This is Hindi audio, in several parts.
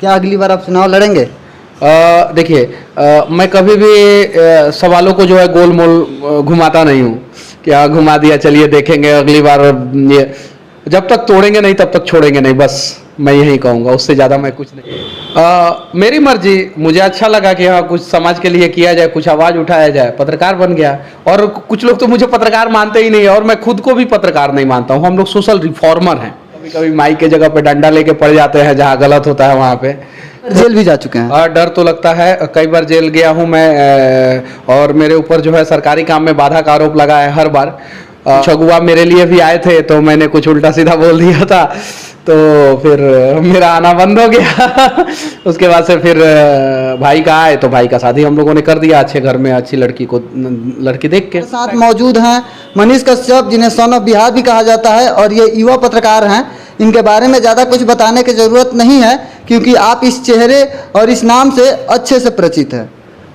क्या अगली बार आप चुनाव लड़ेंगे? देखिए, मैं कभी भी सवालों को जो है गोल मोल घुमाता नहीं हूँ। क्या घुमा दिया, चलिए देखेंगे अगली बार। ये जब तक तोड़ेंगे नहीं तब तक छोड़ेंगे नहीं, बस मैं यही कहूँगा, उससे ज़्यादा मैं कुछ नहीं। मेरी मर्जी, मुझे अच्छा लगा कि हाँ कुछ समाज के लिए किया जाए, कुछ आवाज़ उठाया जाए, पत्रकार बन गया। और कुछ लोग तो मुझे पत्रकार मानते ही नहीं है, और मैं खुद को भी पत्रकार नहीं मानता हूँ। हम लोग सोशल रिफॉर्मर हैं। कभी कभी माइक के जगह पे डंडा लेके पड़ जाते हैं, जहाँ गलत होता है वहाँ पे। जेल भी जा चुके हैं? डर तो लगता है, कई बार जेल गया हूँ मैं। और मेरे ऊपर जो है सरकारी काम में बाधा का आरोप लगा है हर बार। छगुआ मेरे लिए भी आए थे, तो मैंने कुछ उल्टा सीधा बोल दिया था, तो फिर मेरा आना बंद हो गया। उसके बाद से फिर भाई का आए, तो भाई का शादी हम लोगों ने कर दिया अच्छे घर में, अच्छी लड़की देख के। साथ मौजूद हैं मनीष कश्यप, जिन्हें सन ऑफ बिहार भी कहा जाता है, और ये युवा पत्रकार हैं। इनके बारे में ज़्यादा कुछ बताने की ज़रूरत नहीं है, क्योंकि आप इस चेहरे और इस नाम से अच्छे से परिचित हैं।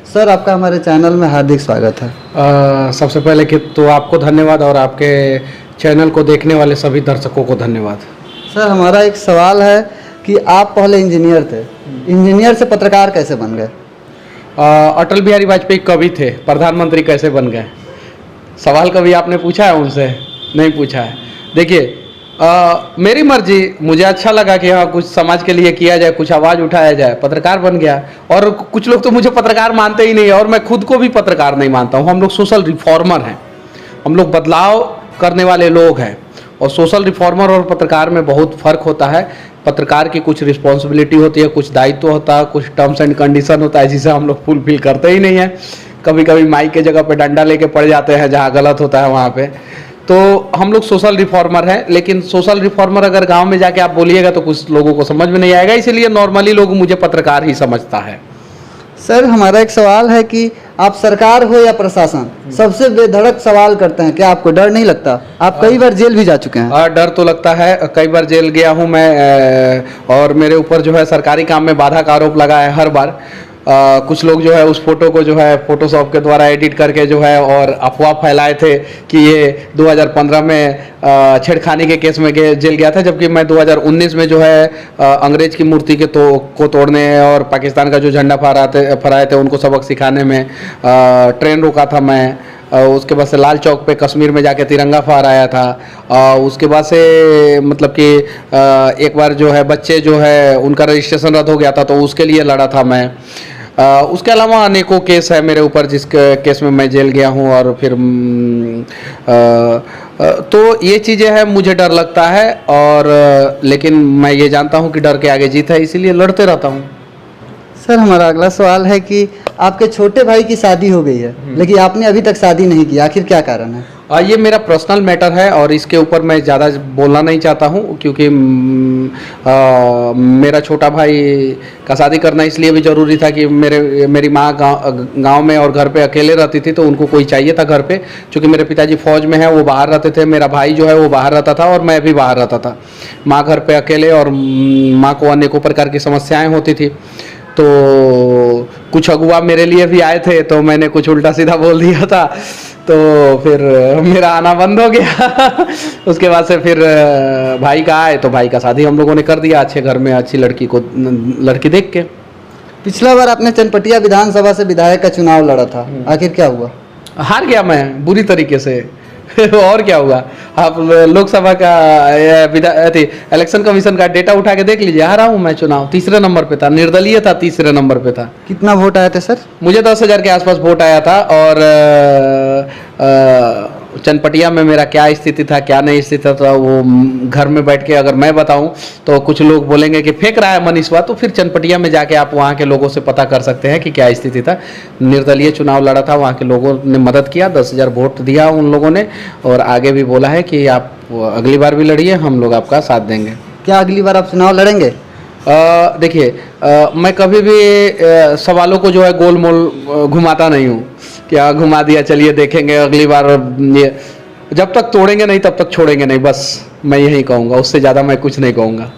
सर, आपका हमारे चैनल में हार्दिक स्वागत है। सबसे पहले कि तो आपको धन्यवाद, और आपके चैनल को देखने वाले सभी दर्शकों को धन्यवाद। सर, हमारा एक सवाल है कि आप पहले इंजीनियर थे, इंजीनियर से पत्रकार कैसे बन गए? अटल बिहारी वाजपेयी कवि थे, प्रधानमंत्री कैसे बन गए? सवाल कभी आपने पूछा है उनसे? नहीं पूछा है। देखिए, मेरी मर्जी, मुझे अच्छा लगा कि हाँ कुछ समाज के लिए किया जाए, कुछ आवाज़ उठाया जाए, पत्रकार बन गया। और कुछ लोग तो मुझे पत्रकार मानते ही नहीं है, और मैं खुद को भी पत्रकार नहीं मानता हूँ। हम लोग सोशल रिफॉर्मर हैं, हम लोग बदलाव करने वाले लोग हैं। और सोशल रिफॉर्मर और पत्रकार में बहुत फ़र्क होता है। पत्रकार की कुछ रिस्पॉन्सिबिलिटी होती है, कुछ दायित्व होता है, कुछ टर्म्स एंड कंडीशन होता है, जिसे हम लोग फुलफिल करते ही नहीं है। कभी कभी माइक के जगह पे डंडा लेके पड़ जाते हैं, जहाँ गलत होता है वहाँ पे। तो हम लोग सोशल रिफॉर्मर हैं, लेकिन सोशल रिफॉर्मर अगर गांव में जाके आप बोलिएगा तो कुछ लोगों को समझ में नहीं आएगा, इसलिए नॉर्मली लोग मुझे पत्रकार ही समझता है। सर, हमारा एक सवाल है कि आप सरकार हो या प्रशासन, सबसे बेधड़क सवाल करते हैं, क्या आपको डर नहीं लगता? आप कई बार जेल भी जा चुके हैं। डर तो लगता है, कई बार जेल गया हूँ मैं। और मेरे ऊपर जो है सरकारी काम में बाधा का आरोप लगा है हर बार। कुछ लोग जो है उस फोटो को जो है फोटोशॉप के द्वारा एडिट करके जो है और अफवाह फैलाए थे कि ये 2015 में छेड़खानी के केस में जेल गया था, जबकि मैं 2019 में जो है अंग्रेज की मूर्ति को तोड़ने और पाकिस्तान का जो झंडा फहराए थे उनको सबक सिखाने में ट्रेन रोका था मैं। उसके बाद से लाल चौक पे कश्मीर में जाके तिरंगा फहराया था। उसके बाद से मतलब कि एक बार जो है बच्चे जो है उनका रजिस्ट्रेशन रद्द हो गया था, तो उसके लिए लड़ा था मैं। उसके अलावा अनेकों केस है मेरे ऊपर, जिस केस में मैं जेल गया हूँ। और फिर तो ये चीज़ें हैं, मुझे डर लगता है, और लेकिन मैं ये जानता हूँ कि डर के आगे जीत है, इसीलिए लड़ते रहता हूँ। सर, हमारा अगला सवाल है कि आपके छोटे भाई की शादी हो गई है, लेकिन आपने अभी तक शादी नहीं की, आखिर क्या कारण है? ये मेरा पर्सनल मैटर है, और इसके ऊपर मैं ज़्यादा बोलना नहीं चाहता हूँ, क्योंकि मेरा छोटा भाई का शादी करना इसलिए भी ज़रूरी था कि मेरी माँ गांव में और घर पे अकेले रहती थी, तो उनको कोई चाहिए था घर पे। क्योंकि मेरे पिताजी फौज में हैं, वो बाहर रहते थे, मेरा भाई जो है वो बाहर रहता था, और मैं भी बाहर रहता था। माँ घर पर अकेले, और माँ को अनेकों प्रकार की समस्याएँ होती थी। तो कुछ अगुआ मेरे लिए भी आए थे, तो मैंने कुछ उल्टा सीधा बोल दिया था, तो फिर मेरा आना बंद हो गया। उसके बाद से फिर भाई का आए, तो भाई का शादी हम लोगों ने कर दिया अच्छे घर में, अच्छी लड़की देख के। पिछला बार आपने चनपटिया विधानसभा से विधायक का चुनाव लड़ा था, आखिर क्या हुआ? हार गया मैं बुरी तरीके से। और क्या हुआ, आप लोकसभा का इलेक्शन कमीशन का डेटा उठा के देख लीजिए, हारा हूँ मैं चुनाव, तीसरे नंबर पे था, निर्दलीय था, तीसरे नंबर पे था। कितना वोट आया था सर? मुझे 10,000 के आसपास वोट आया था। और चनपटिया में मेरा क्या स्थिति था, क्या नहीं स्थिति था, वो घर में बैठ के अगर मैं बताऊं तो कुछ लोग बोलेंगे कि फेंक रहा है मनीषवा। तो फिर चनपटिया में जाके आप वहाँ के लोगों से पता कर सकते हैं कि क्या स्थिति था। निर्दलीय चुनाव लड़ा था, वहाँ के लोगों ने मदद किया, 10,000 वोट दिया उन लोगों ने, और आगे भी बोला है कि आप अगली बार भी लड़िए, हम लोग आपका साथ देंगे। क्या अगली बार आप चुनाव लड़ेंगे? देखिए, मैं कभी भी सवालों को जो है गोल मोल घुमाता नहीं हूँ। क्या घुमा दिया, चलिए देखेंगे अगली बार। ये जब तक तोड़ेंगे नहीं तब तक छोड़ेंगे नहीं, बस मैं यही कहूँगा, उससे ज़्यादा मैं कुछ नहीं कहूँगा।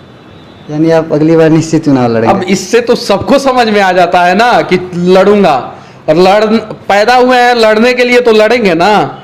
यानी आप अगली बार निश्चित चुनाव लड़ेंगे? अब इससे तो सबको समझ में आ जाता है ना कि लड़ूंगा, और पैदा हुए हैं लड़ने के लिए, तो लड़ेंगे ना,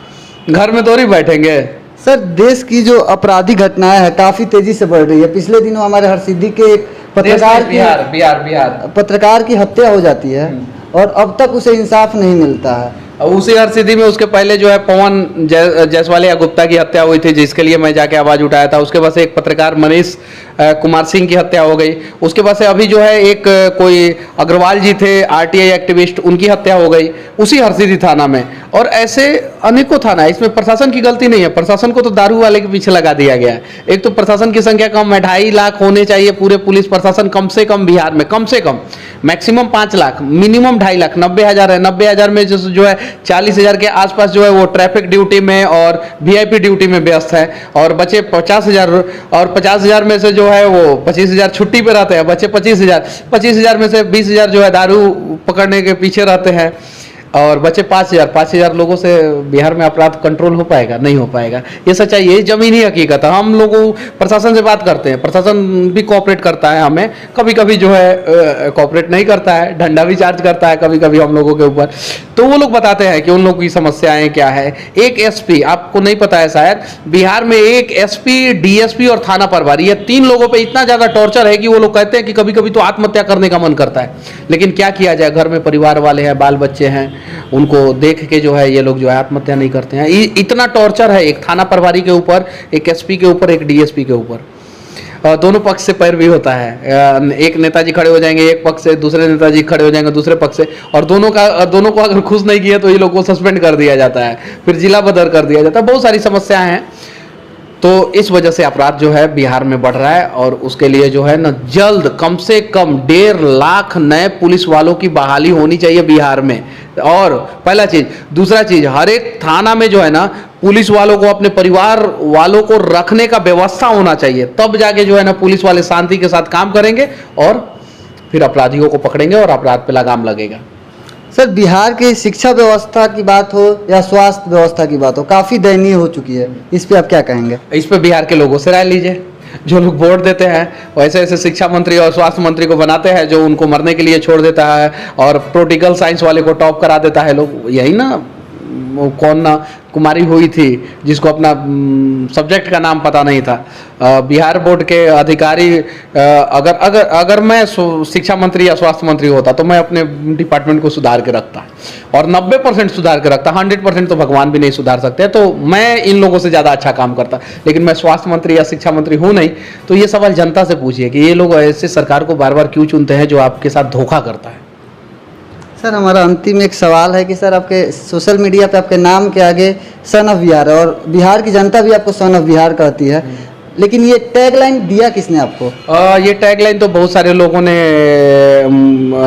घर में थोड़ी बैठेंगे। सर, देश की जो आपराधिक घटनाएं हैं काफ़ी तेज़ी से बढ़ रही है। पिछले दिनों हमारे हरसिद्धि के एक पत्रकार की बिहार पत्रकार की हत्या हो जाती है और अब तक उसे इंसाफ नहीं मिलता है। उसी हरसिद्धि में उसके पहले जो है पवन जायसवाल या गुप्ता की हत्या हुई थी, जिसके लिए मैं जाके आवाज उठाया था। उसके बाद से एक पत्रकार मनीष कुमार सिंह की हत्या हो गई। उसके बाद से अभी जो है एक कोई अग्रवाल जी थे आरटीआई एक्टिविस्ट, उनकी हत्या हो गई उसी हरसिद्धि थाना में। और ऐसे अनेकों थाना है, इसमें प्रशासन की गलती नहीं है। प्रशासन को तो दारू वाले के पीछे लगा दिया गया है। एक तो प्रशासन की संख्या कम है, 2.5 लाख होने चाहिए पूरे पुलिस प्रशासन कम से कम बिहार में, कम से कम मैक्सिमम 5 लाख, मिनिमम 2.5 लाख। 90,000 है, 90,000 में जो है 40,000 के आसपास जो है वो ट्रैफिक ड्यूटी में और वीआईपी ड्यूटी में व्यस्त है, और बचे 50,000, और 50,000 में से जो है वो 25,000 छुट्टी पे रहते हैं। बचे 25,000 में से 20,000 जो है दारू पकड़ने के पीछे रहते हैं, और बचे 5,000 लोगों से बिहार में अपराध कंट्रोल हो पाएगा? नहीं हो पाएगा। ये सच्चाई है, जमीनी हकीकत है। हम लोगों प्रशासन से बात करते हैं, प्रशासन भी कोऑपरेट करता है हमें, कभी कभी जो है कोऑपरेट नहीं करता है, डंडा भी चार्ज करता है कभी कभी हम लोगों के ऊपर। तो वो लोग बताते हैं कि उन लोगों की समस्याएं क्या है। एक एसपी, आपको नहीं पता है शायद, बिहार में एक एसपी, डीएसपी और थाना प्रभारी, ये 3 लोगों पर इतना ज्यादा टॉर्चर है कि वो लोग कहते हैं कि कभी कभी तो आत्महत्या करने का मन करता है। लेकिन क्या किया जाए, घर में परिवार वाले हैं, बाल बच्चे हैं, उनको देख के जो है ये लोग जो है आत्महत्या नहीं करते हैं। इतना टॉर्चर है एक थाना प्रभारी के ऊपर, एक एसपी के ऊपर, एक डीएसपी के ऊपर। दोनों पक्ष से पैरवी होता है। एक नेताजी खड़े हो जाएंगे एक पक्ष से, दूसरे नेताजी खड़े हो जाएंगे दूसरे पक्ष से, और दोनों को अगर खुश नहीं किया तो ये लोग को सस्पेंड कर दिया जाता है, फिर जिला बदर कर दिया जाता है। बहुत सारी समस्याएं हैं। तो इस वजह से अपराध जो है बिहार में बढ़ रहा है, और उसके लिए जो है ना जल्द कम से कम 1.5 लाख नए पुलिस वालों की बहाली होनी चाहिए बिहार में। और पहला चीज, दूसरा चीज, हर एक थाना में जो है ना पुलिस वालों को, अपने परिवार वालों को रखने का व्यवस्था होना चाहिए। तब जाके जो है ना पुलिस वाले शांति के साथ काम करेंगे और फिर अपराधियों को पकड़ेंगे और अपराध पे लगाम लगेगा। सर, बिहार की शिक्षा व्यवस्था की बात हो या स्वास्थ्य व्यवस्था की बात हो, काफ़ी दयनीय हो चुकी है। इस पे आप क्या कहेंगे? इस पे बिहार के लोगों से राय लीजिए। जो लोग वोट देते हैं वैसे ऐसे शिक्षा मंत्री और स्वास्थ्य मंत्री को बनाते हैं, जो उनको मरने के लिए छोड़ देता है और पोलिटिकल साइंस वाले को टॉप करा देता है लोग। यही ना, कौन ना कुमारी हुई थी जिसको अपना सब्जेक्ट का नाम पता नहीं था। बिहार बोर्ड के अधिकारी, अगर मैं शिक्षा मंत्री या स्वास्थ्य मंत्री होता तो मैं अपने डिपार्टमेंट को सुधार के रखता, और 90% सुधार के रखता। 100% तो भगवान भी नहीं सुधार सकते, तो मैं इन लोगों से ज़्यादा अच्छा काम करता। लेकिन मैं स्वास्थ्य मंत्री या शिक्षा मंत्री हूँ नहीं। तो ये सवाल जनता से पूछिए कि ये लोग ऐसे सरकार को बार बार क्यों चुनते हैं जो आपके साथ धोखा करता है। सर, हमारा अंतिम एक सवाल है कि सर, आपके सोशल मीडिया पे आपके नाम के आगे सन ऑफ बिहार है, और बिहार की जनता भी आपको सन ऑफ बिहार कहती है, लेकिन ये टैगलाइन दिया किसने आपको? ये टैगलाइन तो बहुत सारे लोगों ने,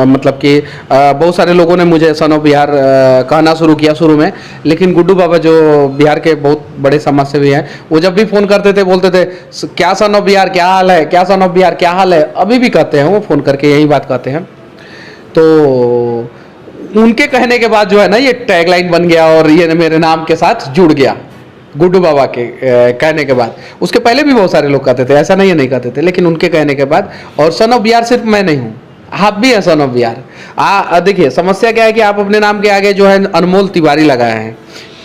मतलब कि बहुत सारे लोगों ने मुझे सन ऑफ बिहार कहना शुरू किया शुरू में। लेकिन गुड्डू बाबा जो बिहार के बहुत बड़े समाज सेवी हैं, वो जब भी फ़ोन करते थे बोलते थे, क्या सन ऑफ बिहार, क्या हाल है, क्या सन ऑफ बिहार, क्या हाल है। अभी भी कहते हैं, वो फ़ोन करके यही बात कहते हैं। तो उनके कहने के बाद जो है ना ये टैगलाइन बन गया, और ये मेरे नाम के साथ जुड़ गया गुड्डू बाबा के कहने के बाद। उसके पहले भी बहुत सारे लोग कहते थे, ऐसा नहीं है नहीं कहते थे, लेकिन उनके कहने के बाद। और सन ऑफ बिहार सिर्फ मैं नहीं हूँ, आप भी हैं सन ऑफ बिहार। देखिए समस्या क्या है कि आप अपने नाम के आगे जो है अनमोल तिवारी लगाए हैं,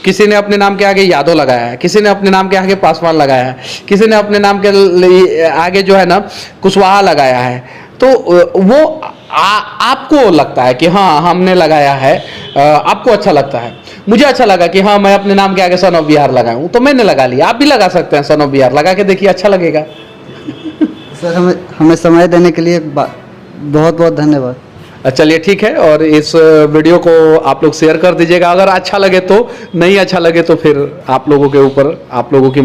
किसी ने अपने नाम के आगे यादव लगाया है, किसी ने अपने नाम के आगे पासवान लगाया है, किसी ने अपने नाम के आगे जो है ना कुशवाहा लगाया है। तो वो आपको लगता है कि हाँ हमने लगाया है, आपको अच्छा लगता है। मुझे अच्छा लगा कि हाँ मैं अपने नाम के आगे सन ऑफ बिहार लगाऊं, तो मैंने लगा लिया। आप भी लगा सकते हैं सन ऑफ बिहार, लगा के देखिए, अच्छा लगेगा। सर, हमें समय देने के लिए बहुत बहुत धन्यवाद। चलिए ठीक है, और इस वीडियो को आप लोग शेयर कर दीजिएगा। अगर अच्छा लगे तो, नहीं अच्छा लगे तो फिर आप लोगों के ऊपर, आप लोगों की